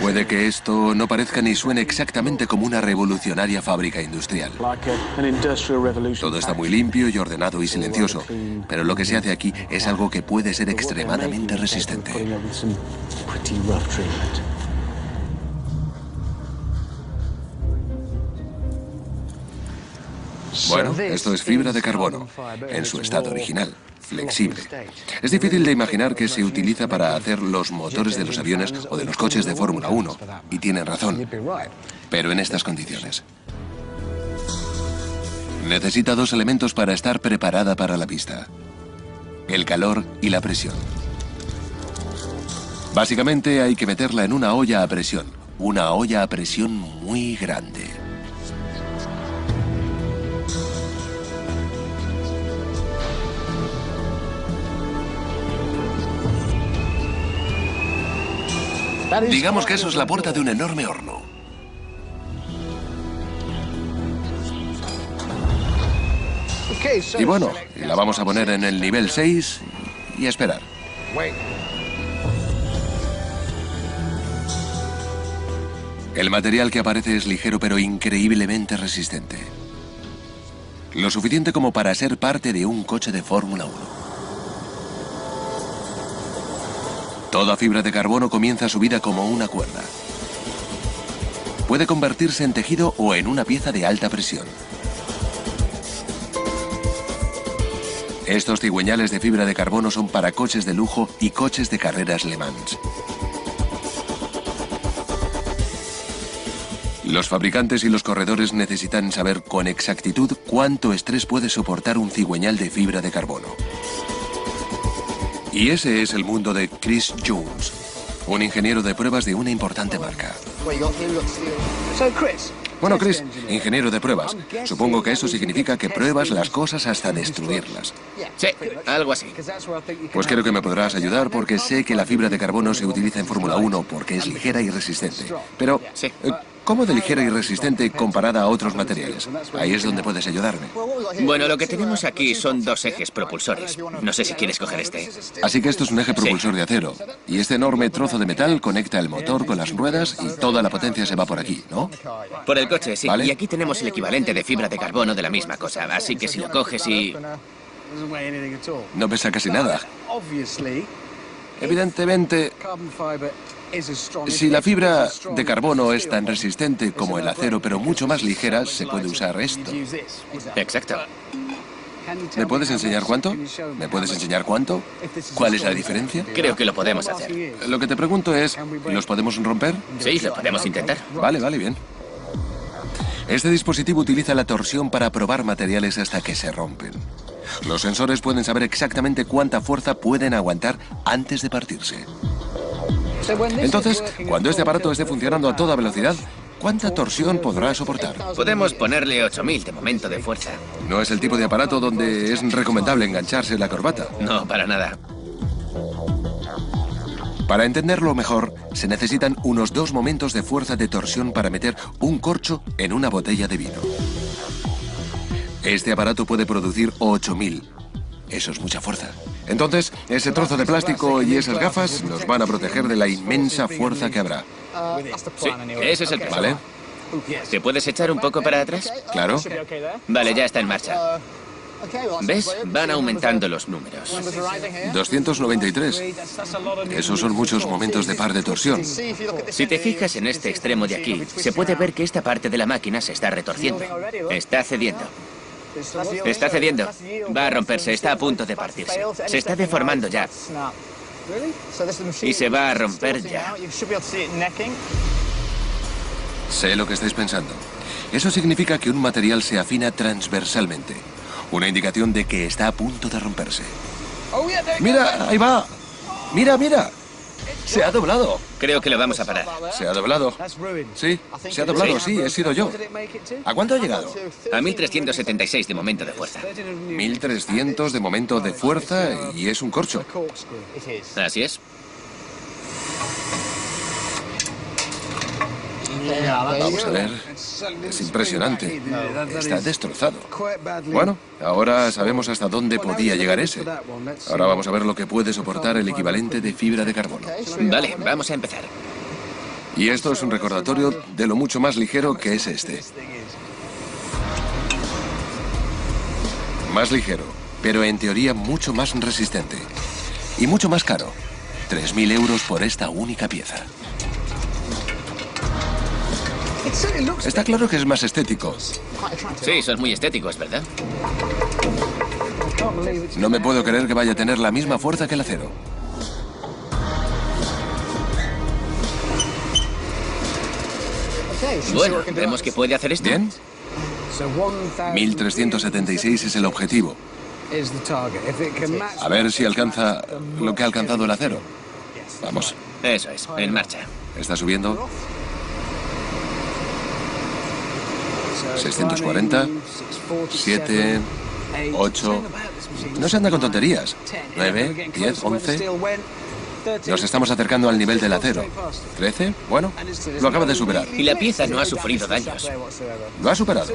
Puede que esto no parezca ni suene exactamente como una revolucionaria fábrica industrial. Todo está muy limpio y ordenado y silencioso, pero lo que se hace aquí es algo que puede ser extremadamente resistente. Bueno, esto es fibra de carbono, en su estado original, flexible. Es difícil de imaginar que se utiliza para hacer los motores de los aviones o de los coches de Fórmula 1, y tienen razón, pero en estas condiciones. Necesita dos elementos para estar preparada para la pista: el calor y la presión. Básicamente hay que meterla en una olla a presión muy grande. Digamos que eso es la puerta de un enorme horno. Y bueno, la vamos a poner en el nivel 6 y esperar. El material que aparece es ligero pero increíblemente resistente. Lo suficiente como para ser parte de un coche de Fórmula 1. Toda fibra de carbono comienza su vida como una cuerda. Puede convertirse en tejido o en una pieza de alta presión. Estos cigüeñales de fibra de carbono son para coches de lujo y coches de carreras Le Mans. Los fabricantes y los corredores necesitan saber con exactitud cuánto estrés puede soportar un cigüeñal de fibra de carbono. Y ese es el mundo de Chris Jones, un ingeniero de pruebas de una importante marca. Bueno, Chris, ingeniero de pruebas. Supongo que eso significa que pruebas las cosas hasta destruirlas. Sí, algo así. Pues creo que me podrás ayudar porque sé que la fibra de carbono se utiliza en Fórmula 1 porque es ligera y resistente. Pero, sí. ¿Cómo de ligera y resistente comparada a otros materiales? Ahí es donde puedes ayudarme. Bueno, lo que tenemos aquí son dos ejes propulsores. No sé si quieres coger este. Así que esto es un eje propulsor de acero. Y este enorme trozo de metal conecta el motor con las ruedas y toda la potencia se va por aquí, ¿no? Por el coche, sí. ¿Vale? Y aquí tenemos el equivalente de fibra de carbono de la misma cosa. Así que si lo coges y... No pesa casi nada. Evidentemente, si la fibra de carbono es tan resistente como el acero, pero mucho más ligera, se puede usar esto. Exacto. ¿Me puedes enseñar cuánto? ¿Me puedes enseñar cuánto? ¿Cuál es la diferencia? Creo que lo podemos hacer. Lo que te pregunto es, ¿los podemos romper? Sí, lo podemos intentar. Vale, bien. Este dispositivo utiliza la torsión para probar materiales hasta que se rompen. Los sensores pueden saber exactamente cuánta fuerza pueden aguantar antes de partirse. Entonces, cuando este aparato esté funcionando a toda velocidad, ¿cuánta torsión podrá soportar? Podemos ponerle 8000 de momento de fuerza. No es el tipo de aparato donde es recomendable engancharse la corbata. No, para nada. Para entenderlo mejor, se necesitan unos 2 momentos de fuerza de torsión para meter un corcho en una botella de vino. Este aparato puede producir 8000. Eso es mucha fuerza. Entonces, ese trozo de plástico y esas gafas nos van a proteger de la inmensa fuerza que habrá. Sí, ese es el caso. ¿Vale? ¿Te puedes echar un poco para atrás? Claro. Vale, ya está en marcha. ¿Ves? Van aumentando los números. 293. Esos son muchos momentos de par de torsión. Si te fijas en este extremo de aquí, se puede ver que esta parte de la máquina se está retorciendo. Está cediendo. Está cediendo. Va a romperse, está a punto de partirse. Se está deformando ya. Y se va a romper ya. Sé lo que estáis pensando. Eso significa que un material se afina transversalmente. Una indicación de que está a punto de romperse. ¡Mira! ¡Ahí va! ¡Mira! ¡Se ha doblado! Creo que lo vamos a parar. ¿Se ha doblado? Sí, se ha doblado, sí, he sido yo. ¿A cuánto ha llegado? A 1376 de momento de fuerza. 1300 de momento de fuerza y es un corcho. Así es. Vamos a ver. Es impresionante. Está destrozado. Bueno, ahora sabemos hasta dónde podía llegar ese. Ahora vamos a ver lo que puede soportar el equivalente de fibra de carbono. Vale, vamos a empezar. Y esto es un recordatorio de lo mucho más ligero que es este. Más ligero, pero en teoría mucho más resistente. Y mucho más caro. 3.000 euros por esta única pieza. Está claro que es más estético. Sí, son muy estéticos, ¿verdad? No me puedo creer que vaya a tener la misma fuerza que el acero. Bueno, vemos que puede hacer esto. ¿Bien? 1.376 es el objetivo. A ver si alcanza lo que ha alcanzado el acero. Vamos. Eso es, en marcha. Está subiendo. 640, 7, 8... No se anda con tonterías. 9, 10, 11... Nos estamos acercando al nivel del acero. 13, bueno, lo acaba de superar. Y la pieza no ha sufrido daños. Lo ha superado.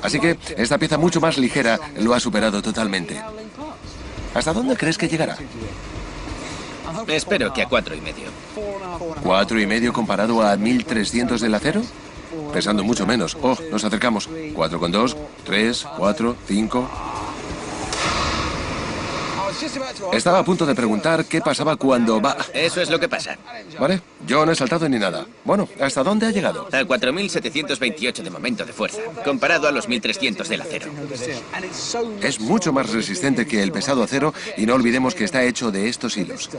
Así que esta pieza mucho más ligera lo ha superado totalmente. ¿Hasta dónde crees que llegará? Espero que a 4,5. ¿4,5 comparado a 1.300 del acero? Pesando mucho menos. Oh, nos acercamos. 4,2, 3, 4, 5... Estaba a punto de preguntar qué pasaba cuando va... Eso es lo que pasa. Vale, yo no he saltado ni nada. Bueno, ¿hasta dónde ha llegado? A 4.728 de momento de fuerza, comparado a los 1.300 del acero. Es mucho más resistente que el pesado acero y no olvidemos que está hecho de estos hilos.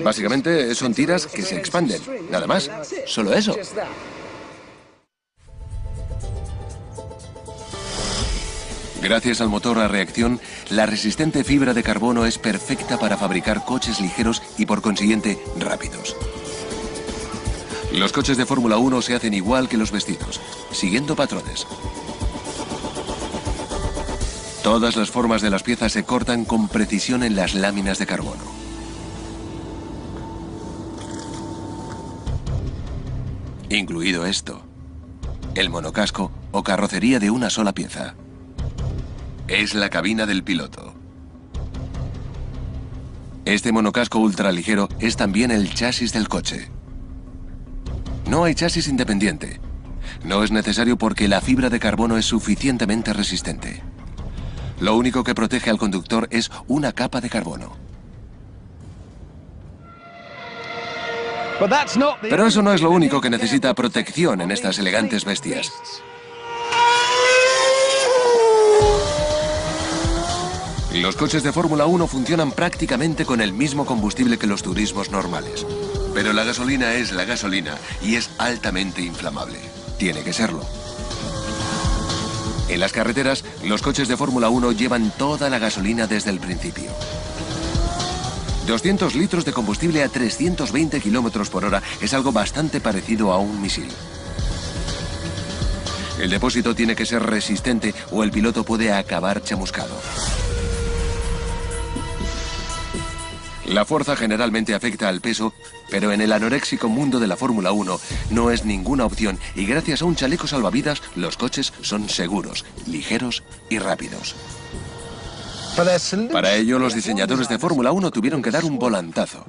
Básicamente son tiras que se expanden. Nada más. Solo eso. Gracias al motor a reacción, la resistente fibra de carbono es perfecta para fabricar coches ligeros y por consiguiente rápidos. Los coches de Fórmula 1 se hacen igual que los vestidos, siguiendo patrones. Todas las formas de las piezas se cortan con precisión en las láminas de carbono. Incluido esto, el monocasco o carrocería de una sola pieza. Es la cabina del piloto. Este monocasco ultraligero es también el chasis del coche. No hay chasis independiente. No es necesario porque la fibra de carbono es suficientemente resistente. Lo único que protege al conductor es una capa de carbono. Pero eso no es lo único que necesita protección en estas elegantes bestias. Los coches de Fórmula 1 funcionan prácticamente con el mismo combustible que los turismos normales. Pero la gasolina es la gasolina y es altamente inflamable. Tiene que serlo. En las carreteras, los coches de Fórmula 1 llevan toda la gasolina desde el principio. 200 litros de combustible a 320 kilómetros por hora es algo bastante parecido a un misil. El depósito tiene que ser resistente o el piloto puede acabar chamuscado. La fuerza generalmente afecta al peso, pero en el anoréxico mundo de la Fórmula 1 no es ninguna opción y gracias a un chaleco salvavidas los coches son seguros, ligeros y rápidos. Para ello, los diseñadores de Fórmula 1 tuvieron que dar un volantazo.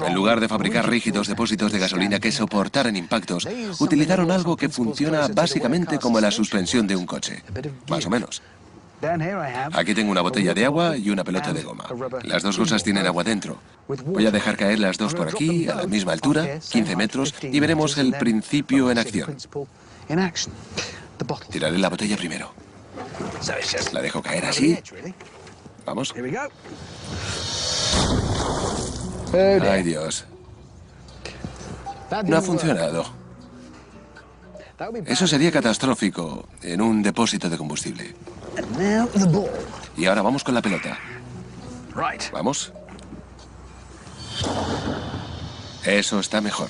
En lugar de fabricar rígidos depósitos de gasolina que soportaran impactos, utilizaron algo que funciona básicamente como la suspensión de un coche. Más o menos. Aquí tengo una botella de agua y una pelota de goma. Las dos cosas tienen agua dentro. Voy a dejar caer las dos por aquí, a la misma altura, 15 metros, y veremos el principio en acción. Tiraré la botella primero. La dejo caer así. Vamos. Ay, Dios. No ha funcionado. Eso sería catastrófico en un depósito de combustible. Y ahora vamos con la pelota. Vamos. Eso está mejor.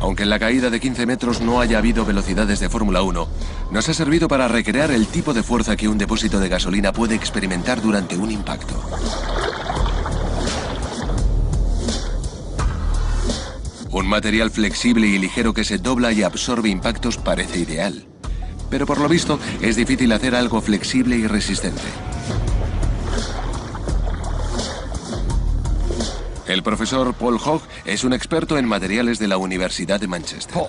Aunque en la caída de 15 metros no haya habido velocidades de Fórmula 1, nos ha servido para recrear el tipo de fuerza que un depósito de gasolina puede experimentar durante un impacto. Un material flexible y ligero que se dobla y absorbe impactos parece ideal. Pero por lo visto es difícil hacer algo flexible y resistente. El profesor Paul Hogg es un experto en materiales de la Universidad de Manchester.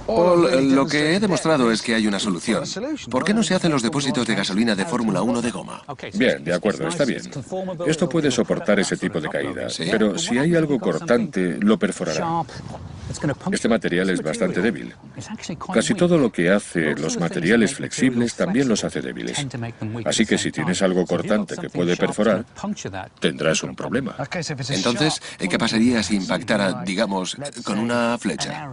Paul, lo que he demostrado es que hay una solución. ¿Por qué no se hacen los depósitos de gasolina de Fórmula 1 de goma? Bien, de acuerdo, está bien. Esto puede soportar ese tipo de caída, ¿Sí? pero si hay algo cortante, lo perforará. Este material es bastante débil. Casi todo lo que hace los materiales flexibles también los hace débiles. Así que si tienes algo cortante que puede perforar, tendrás un problema. Entonces, ¿qué pasaría si impactara, digamos, con una flecha?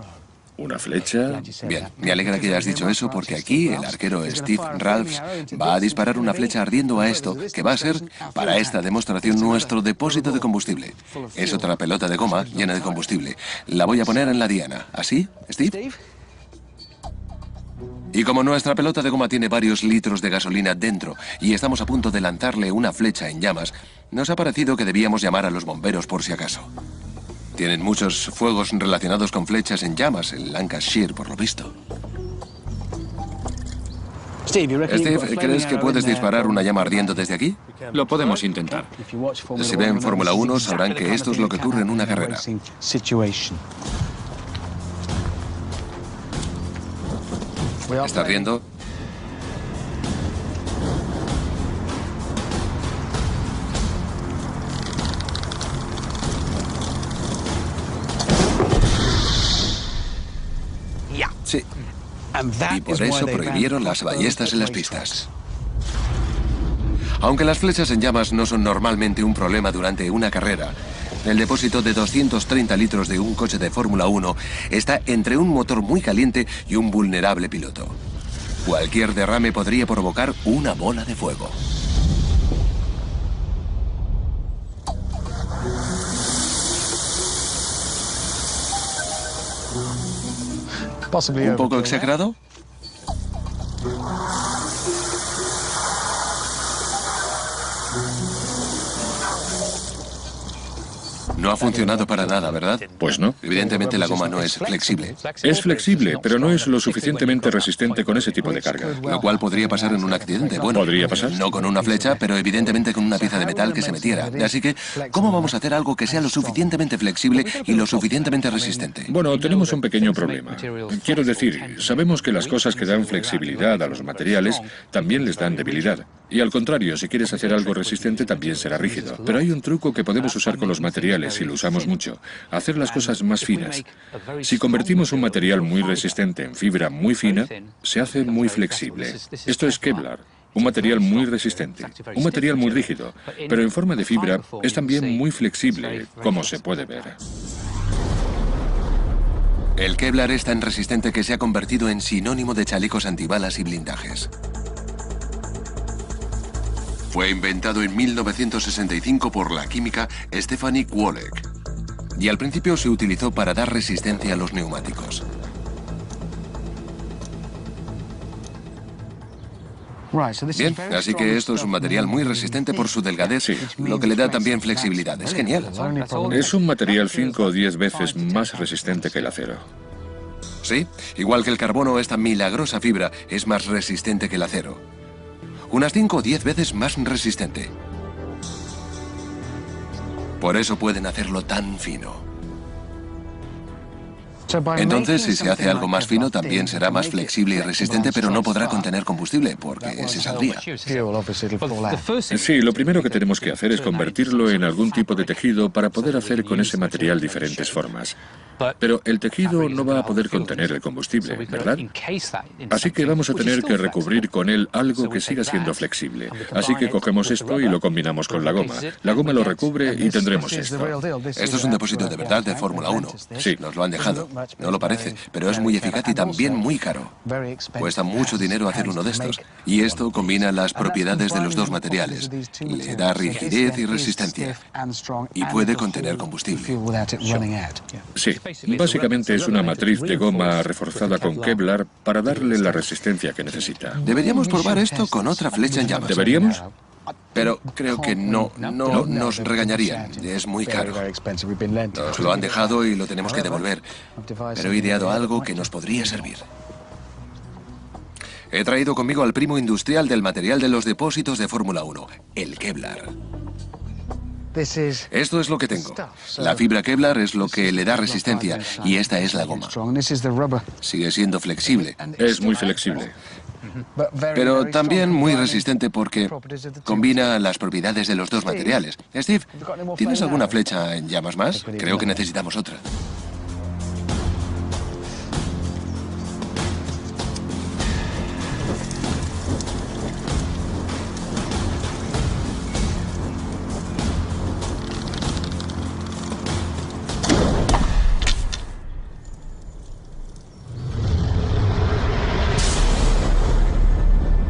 Una flecha... Bien, me alegra que hayas dicho eso porque aquí el arquero Steve Ralphs va a disparar una flecha ardiendo a esto, que va a ser, para esta demostración, nuestro depósito de combustible. Es otra pelota de goma llena de combustible. La voy a poner en la diana. ¿Así, Steve? Y como nuestra pelota de goma tiene varios litros de gasolina dentro y estamos a punto de lanzarle una flecha en llamas, nos ha parecido que debíamos llamar a los bomberos por si acaso. Tienen muchos fuegos relacionados con flechas en llamas en Lancashire, por lo visto. Steve, ¿crees que puedes disparar una llama ardiendo desde aquí? Lo podemos intentar. Si ven Fórmula 1, sabrán que esto es lo que ocurre en una carrera. ¿Está ardiendo? Sí. Y por eso prohibieron las ballestas en las pistas. Aunque las flechas en llamas no son normalmente un problema durante una carrera, el depósito de 230 litros de un coche de Fórmula 1 está entre un motor muy caliente y un vulnerable piloto. Cualquier derrame podría provocar una bola de fuego. ¿Un poco exagerado? No ha funcionado para nada, ¿verdad? Pues no. Evidentemente la goma no es flexible. Es flexible, pero no es lo suficientemente resistente con ese tipo de carga. Lo cual podría pasar en un accidente. Bueno, ¿Podría pasar? no con una flecha, pero evidentemente con una pieza de metal que se metiera. Así que, ¿cómo vamos a hacer algo que sea lo suficientemente flexible y lo suficientemente resistente? Bueno, tenemos un pequeño problema. Quiero decir, sabemos que las cosas que dan flexibilidad a los materiales también les dan debilidad. Y al contrario, si quieres hacer algo resistente también será rígido. Pero hay un truco que podemos usar con los materiales y lo usamos mucho. Hacer las cosas más finas. Si convertimos un material muy resistente en fibra muy fina, se hace muy flexible. Esto es Kevlar. Un material muy resistente, un material muy rígido, pero en forma de fibra es también muy flexible, como se puede ver. El Kevlar es tan resistente que se ha convertido en sinónimo de chalecos antibalas y blindajes. Fue inventado en 1965 por la química Stephanie Kwolek y al principio se utilizó para dar resistencia a los neumáticos. Bien, así que esto es un material muy resistente por su delgadez, lo que le da también flexibilidad. Es genial. Es un material 5 o 10 veces más resistente que el acero. Sí, igual que el carbono, esta milagrosa fibra es más resistente que el acero. Unas 5 o 10 veces más resistente. Por eso pueden hacerlo tan fino. Entonces, si se hace algo más fino, también será más flexible y resistente, pero no podrá contener combustible, porque se saldría. Sí, lo primero que tenemos que hacer es convertirlo en algún tipo de tejido para poder hacer con ese material diferentes formas. Pero el tejido no va a poder contener el combustible, ¿verdad? Así que vamos a tener que recubrir con él algo que siga siendo flexible. Así que cogemos esto y lo combinamos con la goma. La goma lo recubre y tendremos esto. Esto es un depósito de verdad de Fórmula 1. Sí. Nos lo han dejado. No lo parece, pero es muy eficaz y también muy caro. Cuesta mucho dinero hacer uno de estos. Y esto combina las propiedades de los dos materiales. Le da rigidez y resistencia. Y puede contener combustible. Sí, básicamente es una matriz de goma reforzada con Kevlar para darle la resistencia que necesita. Deberíamos probar esto con otra flecha en llamas. ¿Deberíamos? Pero creo que no nos regañarían. Es muy caro. Nos lo han dejado y lo tenemos que devolver. Pero he ideado algo que nos podría servir. He traído conmigo al primo industrial del material de los depósitos de Fórmula 1, el Kevlar. Esto es lo que tengo. La fibra Kevlar es lo que le da resistencia y esta es la goma. Sigue siendo flexible. Es muy flexible. Pero también muy resistente porque combina las propiedades de los dos materiales. Steve, ¿tienes alguna flecha en llamas más? Creo que necesitamos otra.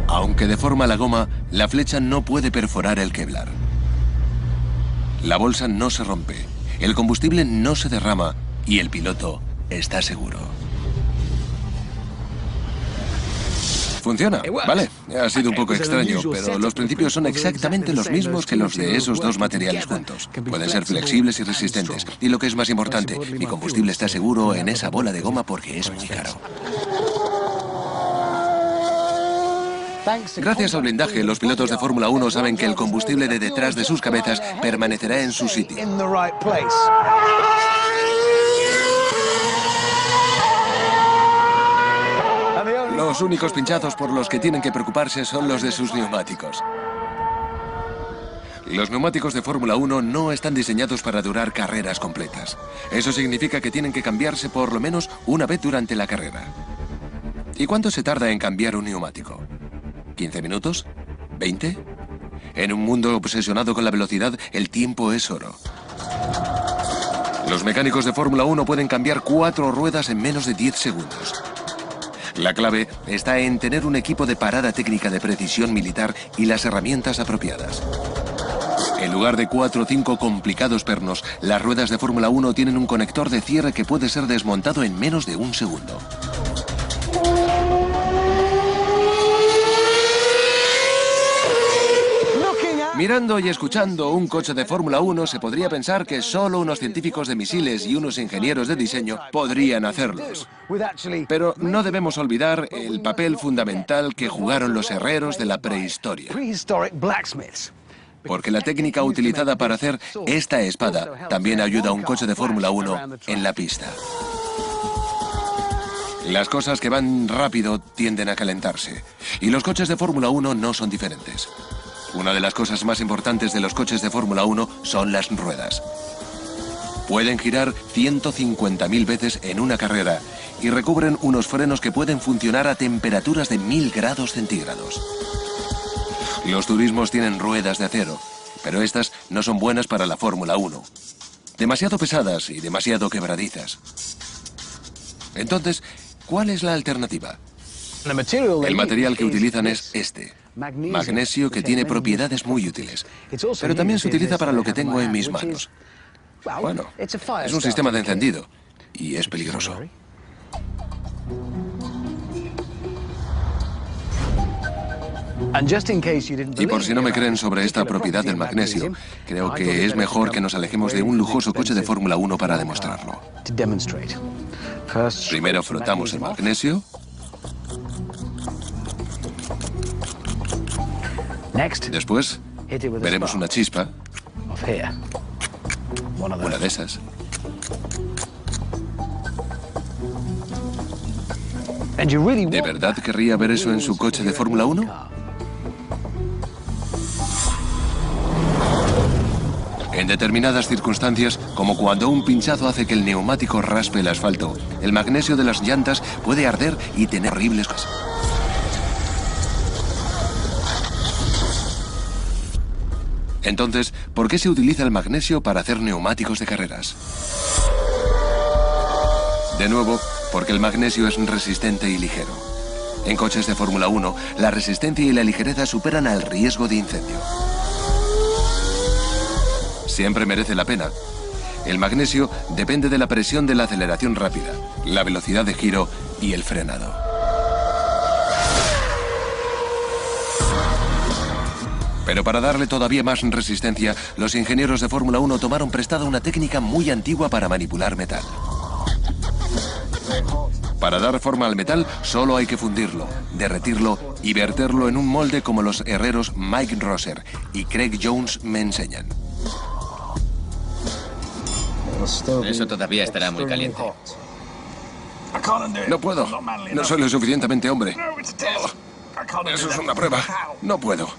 Aunque deforma la goma, la flecha no puede perforar el Kevlar. La bolsa no se rompe, el combustible no se derrama y el piloto está seguro. Funciona, vale. Ha sido un poco extraño, pero los principios son exactamente los mismos que los de esos dos materiales juntos. Pueden ser flexibles y resistentes. Y lo que es más importante, mi combustible está seguro en esa bola de goma porque es muy caro. Gracias al blindaje, los pilotos de Fórmula 1 saben que el combustible de detrás de sus cabezas permanecerá en su sitio. Los únicos pinchazos por los que tienen que preocuparse son los de sus neumáticos. Los neumáticos de Fórmula 1 no están diseñados para durar carreras completas. Eso significa que tienen que cambiarse por lo menos una vez durante la carrera. ¿Y cuánto se tarda en cambiar un neumático? ¿15 minutos? ¿20? En un mundo obsesionado con la velocidad, el tiempo es oro. Los mecánicos de Fórmula 1 pueden cambiar 4 ruedas en menos de 10 segundos. La clave está en tener un equipo de parada técnica de precisión militar y las herramientas apropiadas. En lugar de 4 o 5 complicados pernos, las ruedas de Fórmula 1 tienen un conector de cierre que puede ser desmontado en menos de un segundo. Mirando y escuchando un coche de Fórmula 1 se podría pensar que solo unos científicos de misiles y unos ingenieros de diseño podrían hacerlos. Pero no debemos olvidar el papel fundamental que jugaron los herreros de la prehistoria. Porque la técnica utilizada para hacer esta espada también ayuda a un coche de Fórmula 1 en la pista. Las cosas que van rápido tienden a calentarse. Y los coches de Fórmula 1 no son diferentes. Una de las cosas más importantes de los coches de Fórmula 1 son las ruedas. Pueden girar 150.000 veces en una carrera y recubren unos frenos que pueden funcionar a temperaturas de 1000 grados centígrados. Los turismos tienen ruedas de acero, pero estas no son buenas para la Fórmula 1. Demasiado pesadas y demasiado quebradizas. Entonces, ¿cuál es la alternativa? El material que utilizan es este. Magnesio, que tiene propiedades muy útiles. Pero también se utiliza para lo que tengo en mis manos. Bueno, es un sistema de encendido y es peligroso. Y por si no me creen sobre esta propiedad del magnesio, creo que es mejor que nos alejemos de un lujoso coche de Fórmula 1 para demostrarlo. Primero frotamos el magnesio. Después, veremos una chispa. Una de esas. ¿De verdad querría ver eso en su coche de Fórmula 1? En determinadas circunstancias, como cuando un pinchazo hace que el neumático raspe el asfalto, el magnesio de las llantas puede arder y tener horribles cosas. Entonces, ¿por qué se utiliza el magnesio para hacer neumáticos de carreras? De nuevo, porque el magnesio es resistente y ligero. En coches de Fórmula 1, la resistencia y la ligereza superan al riesgo de incendio. Siempre merece la pena. El magnesio depende de la presión de la aceleración rápida, la velocidad de giro y el frenado. Pero para darle todavía más resistencia, los ingenieros de Fórmula 1 tomaron prestada una técnica muy antigua para manipular metal. Para dar forma al metal, solo hay que fundirlo, derretirlo y verterlo en un molde como los herreros Mike Rosser y Craig Jones me enseñan. Eso todavía estará muy caliente. No puedo. No soy lo suficientemente hombre. Oh, eso es una prueba. No puedo.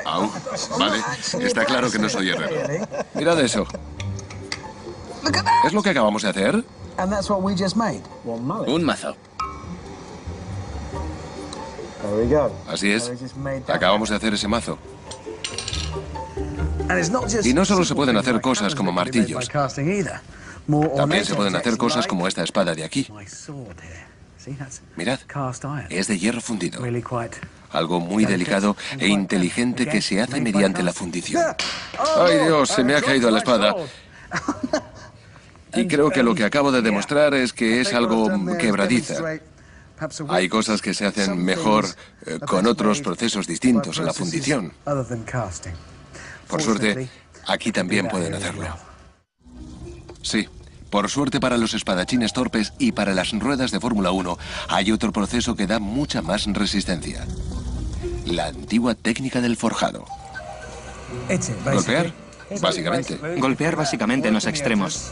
Au. Vale. Está claro que no soy herrero. Mirad eso. ¿Es lo que acabamos de hacer? Un mazo. Así es. Acabamos de hacer ese mazo. Y no solo se pueden hacer cosas como martillos. También se pueden hacer cosas como esta espada de aquí. Mirad, es de hierro fundido. Algo muy delicado e inteligente que se hace mediante la fundición. ¡Ay, Dios! Se me ha caído la espada. Y creo que lo que acabo de demostrar es que es algo quebradiza. Hay cosas que se hacen mejor con otros procesos distintos a la fundición. Por suerte, aquí también pueden hacerlo. Sí, por suerte para los espadachines torpes y para las ruedas de Fórmula 1, hay otro proceso que da mucha más resistencia. La antigua técnica del forjado. ¿Golpear? Básicamente. Golpear básicamente en los extremos.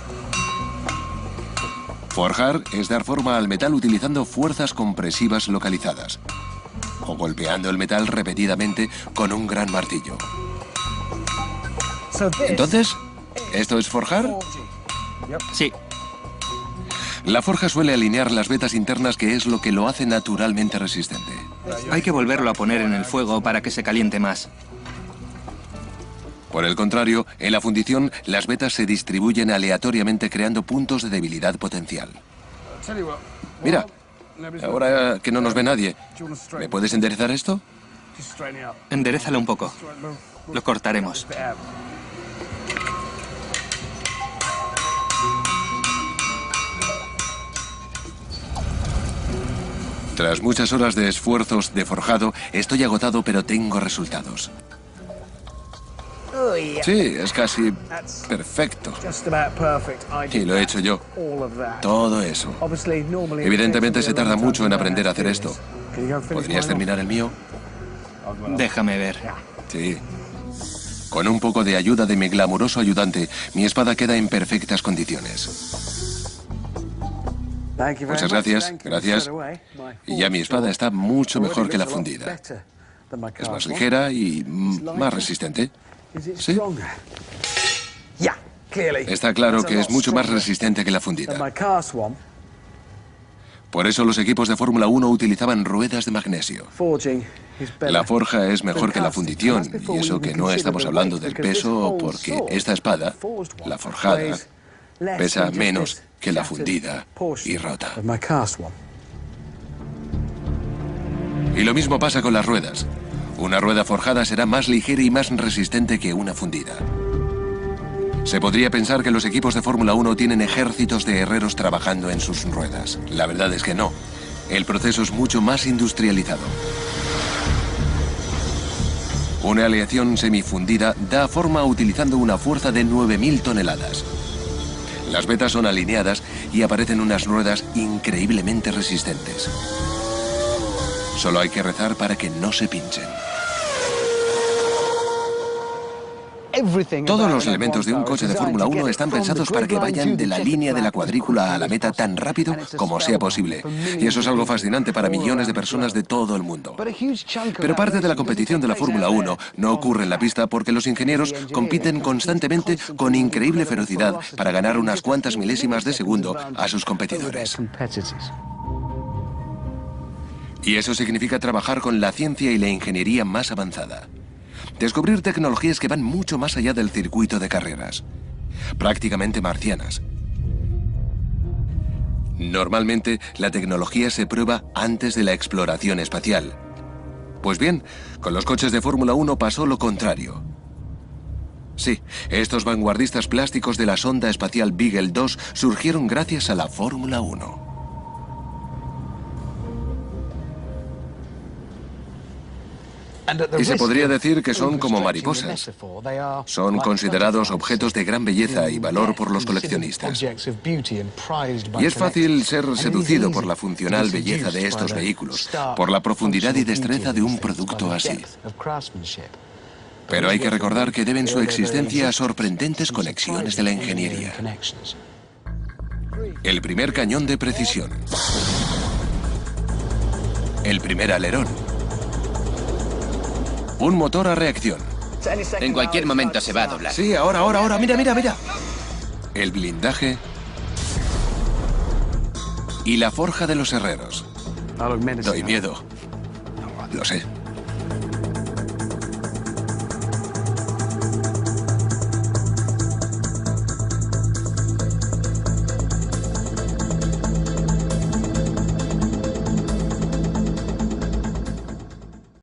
Forjar es dar forma al metal utilizando fuerzas compresivas localizadas. O golpeando el metal repetidamente con un gran martillo. Entonces, ¿esto es forjar? Sí. La forja suele alinear las vetas internas, que es lo que lo hace naturalmente resistente. Hay que volverlo a poner en el fuego para que se caliente más. Por el contrario, en la fundición, las vetas se distribuyen aleatoriamente creando puntos de debilidad potencial. Mira, ahora que no nos ve nadie, ¿me puedes enderezar esto? Enderézalo un poco. Lo cortaremos. Tras muchas horas de esfuerzos de forjado, estoy agotado, pero tengo resultados. Sí, es casi perfecto. Y lo he hecho yo. Todo eso. Evidentemente se tarda mucho en aprender a hacer esto. ¿Podrías terminar el mío? Déjame ver. Sí. Con un poco de ayuda de mi glamuroso ayudante, mi espada queda en perfectas condiciones. Muchas gracias, gracias. Y ya mi espada está mucho mejor que la fundida. Es más ligera y más resistente. ¿Sí? Está claro que es mucho más resistente que la fundida. Por eso los equipos de Fórmula 1 utilizaban ruedas de magnesio. La forja es mejor que la fundición, y eso que no estamos hablando del peso, porque esta espada, la forjada, pesa menos que la fundida y rota. Y lo mismo pasa con las ruedas. Una rueda forjada será más ligera y más resistente que una fundida. Se podría pensar que los equipos de Fórmula 1 tienen ejércitos de herreros trabajando en sus ruedas. La verdad es que no. El proceso es mucho más industrializado. Una aleación semifundida da forma utilizando una fuerza de 9.000 toneladas. Las vetas son alineadas y aparecen unas ruedas increíblemente resistentes. Solo hay que rezar para que no se pinchen. Todos los elementos de un coche de Fórmula 1 están pensados para que vayan de la línea de la cuadrícula a la meta tan rápido como sea posible. Y eso es algo fascinante para millones de personas de todo el mundo. Pero parte de la competición de la Fórmula 1 no ocurre en la pista porque los ingenieros compiten constantemente con increíble ferocidad para ganar unas cuantas milésimas de segundo a sus competidores. Y eso significa trabajar con la ciencia y la ingeniería más avanzada. Descubrir tecnologías que van mucho más allá del circuito de carreras. Prácticamente marcianas. Normalmente, la tecnología se prueba antes de la exploración espacial. Pues bien, con los coches de Fórmula 1 pasó lo contrario. Sí, estos vanguardistas plásticos de la sonda espacial Beagle 2 surgieron gracias a la Fórmula 1. Y se podría decir que son como mariposas. Son considerados objetos de gran belleza y valor por los coleccionistas. Y es fácil ser seducido por la funcional belleza de estos vehículos, por la profundidad y destreza de un producto así. Pero hay que recordar que deben su existencia a sorprendentes conexiones de la ingeniería. El primer cañón de precisión. El primer alerón. Un motor a reacción. En cualquier momento se va a doblar. Sí, ahora, mira, mira, mira. El blindaje. Y la forja de los herreros. Doy miedo. Lo sé.